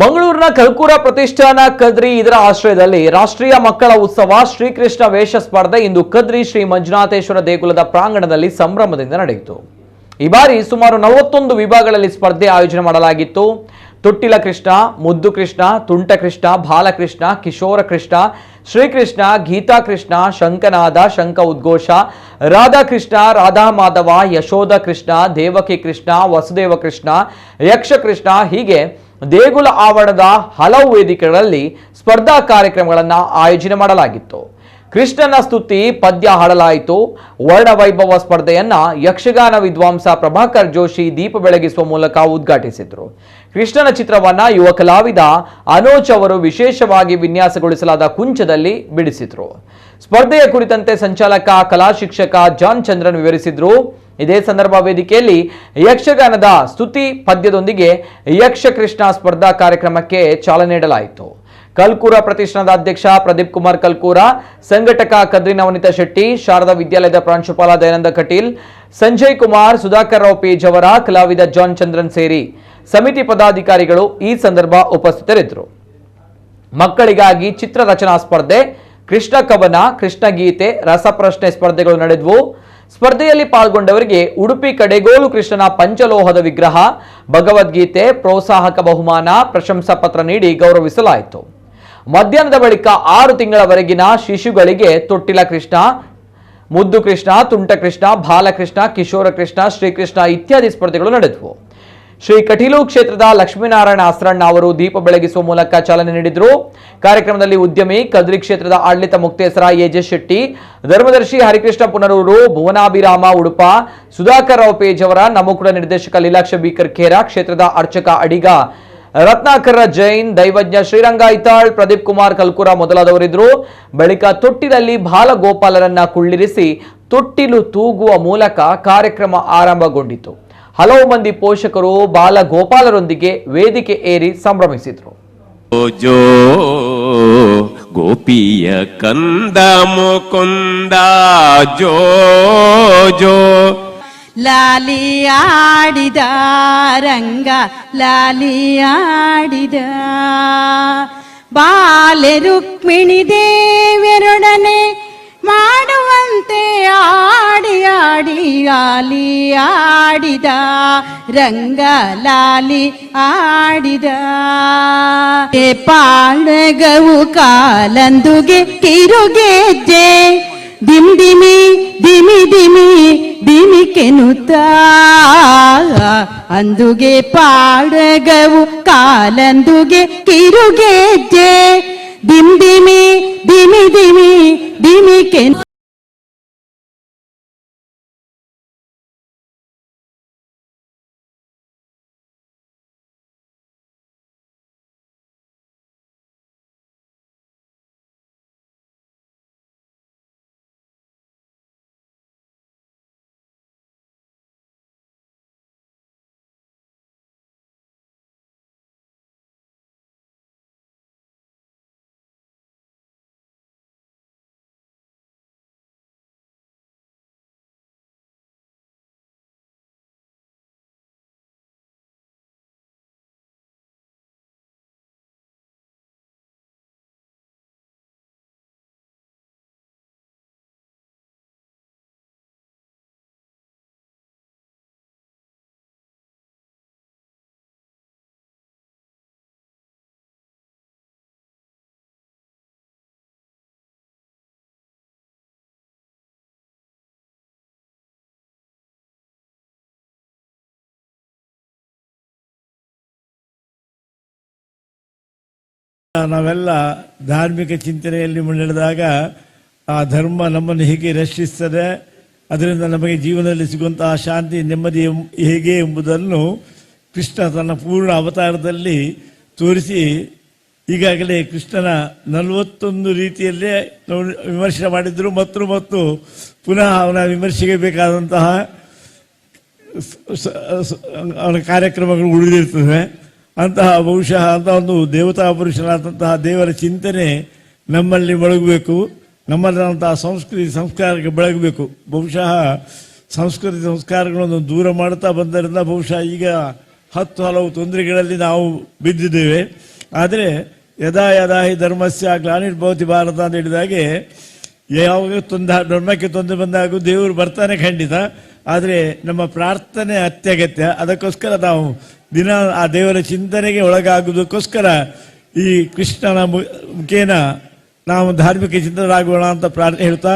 ಮಂಗಳೂರಿನ ಕಲ್ಕೂರ ಪ್ರತಿಷ್ಠಾನ ಕದ್ರಿ ಇದರ ಆಶ್ರಯದಲ್ಲಿ ರಾಷ್ಟ್ರೀಯ ಮಕ್ಕಳ ಉತ್ಸವ ಶ್ರೀಕೃಷ್ಣ ವೇಷ ಸ್ಪರ್ಧೆ ಇಂದು ಕದ್ರಿ ಶ್ರೀ ಮಂಜುನಾಥೇಶ್ವರ ದೇಗುಲದ ಪ್ರಾಂಗಣದಲ್ಲಿ ಸಂಭ್ರಮದಿಂದ ನಡೆಯಿತು। ಈ ಬಾರಿ ಸುಮಾರು 41 ವಿಭಾಗಗಳಲ್ಲಿ ಸ್ಪರ್ಧೆ ಆಯೋಜನೆ ಮಾಡಲಾಗಿತ್ತು। ತೊಟ್ಟಿಲ ಕೃಷ್ಣ, ಮುದ್ದು ಕೃಷ್ಣ, ತುಂಟ ಕೃಷ್ಣ, ಬಾಲಕೃಷ್ಣ, ಕಿಶೋರ ಕೃಷ್ಣ, ಶ್ರೀಕೃಷ್ಣ, ಗೀತಾ ಕೃಷ್ಣ, ಶಂಕನಾದ, ಶಂಕ ಉದ್ಘೋಷ, ರಾಧಾಕೃಷ್ಣ, ರಾಧಾ ಮಾಧವ, ಯಶೋಧ ಕೃಷ್ಣ, ದೇವಕಿ ಕೃಷ್ಣ, ವಸುದೇವ ಕೃಷ್ಣ, ಯಕ್ಷ ಕೃಷ್ಣ ಹೀಗೆ ದೇಗುಲ ಆವರಣದ ಹಲವು ವೇದಿಕೆಗಳಲ್ಲಿ ಸ್ಪರ್ಧಾ ಕಾರ್ಯಕ್ರಮಗಳನ್ನು ಆಯೋಜನೆ ಮಾಡಲಾಗಿತ್ತು। ಕೃಷ್ಣನ ಸ್ತುತಿ ಪದ್ಯ ಹಾಡಲಾಯಿತು। ವರ್ಣವೈಭವ ಸ್ಪರ್ಧೆಯನ್ನ ಯಕ್ಷಗಾನ ವಿದ್ವಾಂಸ ಪ್ರಭಾಕರ್ ಜೋಶಿ ದೀಪ ಬೆಳಗಿಸುವ ಮೂಲಕ ಉದ್ಘಾಟಿಸಿದರು। ಕೃಷ್ಣನ ಚಿತ್ರವನ್ನ ಯುವ ಕಲಾವಿದ ಅನೋಜ್ ಅವರು ವಿಶೇಷವಾಗಿ ವಿನ್ಯಾಸಗೊಳಿಸಲಾದ ಕುಂಚದಲ್ಲಿ ಬಿಡಿಸಿದರು। ಸ್ಪರ್ಧೆಯ ಕುರಿತಂತೆ ಸಂಚಾಲಕ ಕಲಾ ಶಿಕ್ಷಕ ಜಾನ್ ಚಂದ್ರನ್ ವಿವರಿಸಿದ್ರು। ಇದೇ ಸಂದರ್ಭ ವೇದಿಕೆಯಲ್ಲಿ ಯಕ್ಷಗಾನದ ಸ್ತುತಿ ಪದ್ಯದೊಂದಿಗೆ ಯಕ್ಷ ಕೃಷ್ಣ ಸ್ಪರ್ಧಾ ಕಾರ್ಯಕ್ರಮಕ್ಕೆ ಚಾಲನೆ ನೀಡಲಾಯಿತು। ಕಲ್ಕೂರ ಪ್ರತಿಷ್ಠಾನದ ಅಧ್ಯಕ್ಷ ಪ್ರದೀಪ್ ಕುಮಾರ್ ಕಲ್ಕೂರ, ಸಂಘಟಕ ಕದ್ರಿ ನವನಿತಾ ಶೆಟ್ಟಿ, ಶಾರದಾ ವಿದ್ಯಾಲಯದ ಪ್ರಾಂಶುಪಾಲ ದಯಾನಂದ ಕಟೀಲ್, ಸಂಜಯ್ ಕುಮಾರ್, ಸುಧಾಕರ್ ರಾವ್ ಪೇಜವರ, ಕಲಾವಿದ ಜಾನ್ ಚಂದ್ರನ್ ಸೇರಿ ಸಮಿತಿ ಪದಾಧಿಕಾರಿಗಳು ಈ ಸಂದರ್ಭ ಉಪಸ್ಥಿತರಿದ್ದರು। ಮಕ್ಕಳಿಗಾಗಿ ಚಿತ್ರ ರಚನಾ ಸ್ಪರ್ಧೆ, ಕೃಷ್ಣ ಕವನ, ಕೃಷ್ಣ ಗೀತೆ, ರಸಪ್ರಶ್ನೆ ಸ್ಪರ್ಧೆಗಳು ನಡೆದವು। ಸ್ಪರ್ಧೆಯಲ್ಲಿ ಪಾಲ್ಗೊಂಡವರಿಗೆ ಉಡುಪಿ ಕಡೆಗೋಲು ಕೃಷ್ಣನ ಪಂಚಲೋಹದ ವಿಗ್ರಹ, ಭಗವದ್ಗೀತೆ, ಪ್ರೋತ್ಸಾಹಕ ಬಹುಮಾನ, ಪ್ರಶಂಸಾ ಪತ್ರ ನೀಡಿ ಗೌರವಿಸಲಾಯಿತು। ಮಧ್ಯಾಹ್ನದ ಬಳಿಕ 6 ತಿಂಗಳವರೆಗಿನ ಶಿಶುಗಳಿಗೆ ತೊಟ್ಟಿಲ ಕೃಷ್ಣ, ಮುದ್ದು ಕೃಷ್ಣ, ತುಂಟ ಕೃಷ್ಣ, ಬಾಲಕೃಷ್ಣ, ಕಿಶೋರ ಕೃಷ್ಣ, ಶ್ರೀಕೃಷ್ಣ ಇತ್ಯಾದಿ ಸ್ಪರ್ಧೆಗಳು ನಡೆದವು। ಶ್ರೀ ಕಟೀಲು ಕ್ಷೇತ್ರದ ಲಕ್ಷ್ಮೀನಾರಾಯಣ ಆಸ್ರಣ್ಣ ಅವರು ದೀಪ ಬೆಳಗಿಸುವ ಮೂಲಕ ಚಾಲನೆ ನೀಡಿದರು। ಕಾರ್ಯಕ್ರಮದಲ್ಲಿ ಉದ್ಯಮಿ, ಕದ್ರಿ ಕ್ಷೇತ್ರದ ಆಡಳಿತ ಮುಕ್ತೇಸರ ಎಜೆ ಶೆಟ್ಟಿ, ಧರ್ಮದರ್ಶಿ ಹರಿಕೃಷ್ಣ ಪುನರೂರು, ಭುವನಾಭಿರಾಮ ಉಡುಪ, ಸುಧಾಕರ್ ರಾವ್ ಪೇಜವರ, ನಮ್ಮಕುಡ ನಿರ್ದೇಶಕ ಲೀಲಾಕ್ಷ ಬೀಕರ್ ಖೇರಾ, ಕ್ಷೇತ್ರದ ಅರ್ಚಕ ಅಡಿಗ ರತ್ನಾಕರ ಜೈನ್, ದೈವಜ್ಞ ಶ್ರೀರಂಗ ಐತಾಳ್, ಪ್ರದೀಪ್ ಕುಮಾರ್ ಕಲ್ಕೂರ ಮೊದಲಾದವರಿದ್ದರು। ಬಳಿಕ ತೊಟ್ಟಿಲಲ್ಲಿ ಬಾಲಗೋಪಾಲರನ್ನ ಕುಳ್ಳಿರಿಸಿ ತೊಟ್ಟಿಲು ತೂಗುವ ಮೂಲಕ ಕಾರ್ಯಕ್ರಮ ಆರಂಭಗೊಂಡಿತು। ಹಲವು ಮಂದಿ ಪೋಷಕರು ಬಾಲಗೋಪಾಲರೊಂದಿಗೆ ವೇದಿಕೆ ಏರಿ ಸಂಭ್ರಮಿಸಿದರು। ಜೋ ಗೋಪಿಯ ಕಂದ ಮುಕುಂದ ಜೋ ಜೋ ಲಾಲಿ ಆಡಿದ ರಂಗ ಲಾಲಿ ಆಡಿದ ಬಾಲೆ ರುಕ್ಮಿಣಿ ದೇವರೊಡನೆ ಮಾಡುವಂತೆ ಆಡಿ ಆಡಿ ಲಾಲಿ ಆಡಿದ ರಂಗ ಲಾಲಿ ಆಡಿದ ಪಾಂಡಗವು ಕಾಲಂದುಗೆ ಕಿರುಗೆಜ್ಜೆ ದಿಮ್ ದಿಮಿ ದಿಮಿ ದಿಮಿ ದಿಮಿ ಕೆನುತ್ತ ಅಂದುಗೆ ಪಾಡಗವು ಕಾಲಂದುಗೆ ಕಿರುಗೆಜ್ಜೆ ದಿಮ್ ದಿಮಿ ದಿಮಿ ದಿಮಿ ದಿಮಿ ಕೆನು ನಾವೆಲ್ಲ ಧಾರ್ಮಿಕ ಚಿಂತನೆಯಲ್ಲಿ ಮುನ್ನಡೆದಾಗ ಆ ಧರ್ಮ ನಮ್ಮನ್ನು ಹೇಗೆ ರಕ್ಷಿಸ್ತದೆ, ಅದರಿಂದ ನಮಗೆ ಜೀವನದಲ್ಲಿ ಸಿಗುವಂತಹ ಶಾಂತಿ ನೆಮ್ಮದಿ ಹೇಗೆ ಎಂಬುದನ್ನು ಕೃಷ್ಣ ತನ್ನ ಪೂರ್ಣ ಅವತಾರದಲ್ಲಿ ತೋರಿಸಿ ಈಗಾಗಲೇ ಕೃಷ್ಣನ 41 ರೀತಿಯಲ್ಲೇ ವಿಮರ್ಶೆ ಮಾಡಿದ್ರು ಮತ್ತು ಪುನಃ ಅವನ ವಿಮರ್ಶೆಗೆ ಬೇಕಾದಂತಹ ಅವನ ಕಾರ್ಯಕ್ರಮಗಳು ಉಳಿದಿರ್ತವೆ। ಅಂತಹ ಬಹುಶಃ ಅಂತ ಒಂದು ದೇವತಾ ಪುರುಷನಾದಂತಹ ದೇವರ ಚಿಂತನೆ ನಮ್ಮಲ್ಲಿ ಬೆಳಗಬೇಕು, ನಮ್ಮಲ್ಲಿರುವಂತಹ ಸಂಸ್ಕೃತಿ ಸಂಸ್ಕಾರಕ್ಕೆ ಬೆಳಗಬೇಕು। ಬಹುಶಃ ಸಂಸ್ಕೃತಿ ಸಂಸ್ಕಾರಗಳನ್ನು ದೂರ ಮಾಡುತ್ತಾ ಬಂದರಿಂದ ಬಹುಶಃ ಈಗ ಹಲವು ತೊಂದರೆಗಳಲ್ಲಿ ನಾವು ಬಿದ್ದಿದ್ದೇವೆ. ಆದರೆ ಯದಾ ಯದಾ ಹಿ ಧರ್ಮಸ್ಯ ಗ್ಲಾನಿರ್ಭವತಿ ಭಾರತ ಅಂತ ಹೇಳಿದಾಗೆ ಯಾವಾಗ ಧರ್ಮಕ್ಕೆ ತೊಂದರೆ ಬಂದಾಗ ದೇವರು ಬರ್ತಾನೆ ಖಂಡಿತ. ಆದರೆ ನಮ್ಮ ಪ್ರಾರ್ಥನೆ ಅತ್ಯಗತ್ಯ. ಅದಕ್ಕೋಸ್ಕರ ನಾವು ದಿನ ಆ ದೇವರ ಚಿಂತನೆಗೆ ಒಳಗಾಗುವುದಕ್ಕೋಸ್ಕರ ಈ ಕೃಷ್ಣನ ಮುಖೇನ ನಾವು ಧಾರ್ಮಿಕ ಚಿಂತನರಾಗೋಣ ಅಂತ ಹೇಳ್ತಾ